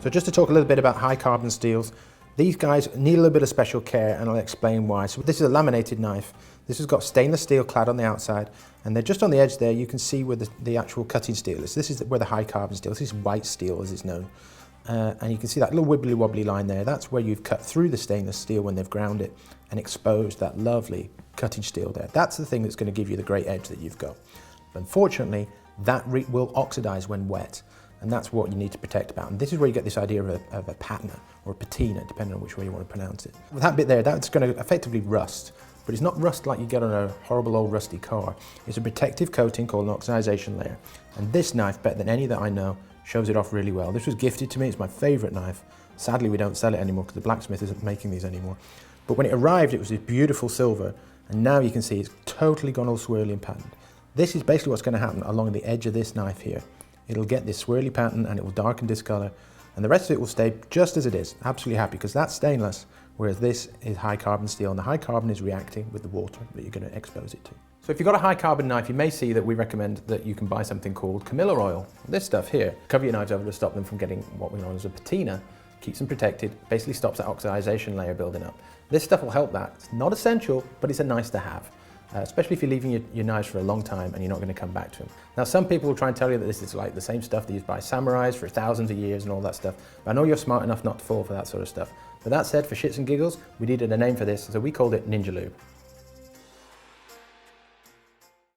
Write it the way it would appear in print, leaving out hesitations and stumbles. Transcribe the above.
So just to talk a little bit about high carbon steels, these guys need a little bit of special care, and I'll explain why. So this is a laminated knife. This has got stainless steel clad on the outside, and they're just on the edge there. You can see where the actual cutting steel is. This is where the high carbon steel is. This is white steel, as it's known. And you can see that little wibbly wobbly line there. That's where you've cut through the stainless steel when they've ground it and exposed that lovely cutting steel there. That's the thing that's going to give you the great edge that you've got. But unfortunately, that will oxidize when wet, and that's what you need to protect about. And this is where you get this idea of a patina or a patina, depending on which way you want to pronounce it. With that bit there, that's going to effectively rust, but it's not rust like you get on a horrible old rusty car. It's a protective coating called an oxidization layer. And this knife, better than any that I know, shows it off really well. This was gifted to me. It's my favorite knife. Sadly, we don't sell it anymore because the blacksmith isn't making these anymore. But when it arrived, it was this beautiful silver, and now you can see it's totally gone all swirly and patterned. This is basically what's going to happen along the edge of this knife here. It'll get this swirly pattern and it will darken, discolor, and the rest of it will stay just as it is. Absolutely happy, because that's stainless, whereas this is high carbon steel, and the high carbon is reacting with the water that you're going to expose it to. So if you've got a high carbon knife, you may see that we recommend that you can buy something called camilla oil. This stuff here, cover your knives over to stop them from getting what we know as a patina, keeps them protected, basically stops that oxidization layer building up. This stuff will help that. It's not essential, but it's a nice to have. Especially if you're leaving your knives for a long time and you're not going to come back to them. Now, some people will try and tell you that this is like the same stuff used by samurais for thousands of years and all that stuff, but I know you're smart enough not to fall for that sort of stuff. But that said, for shits and giggles, we needed a name for this, so we called it Ninja Lube.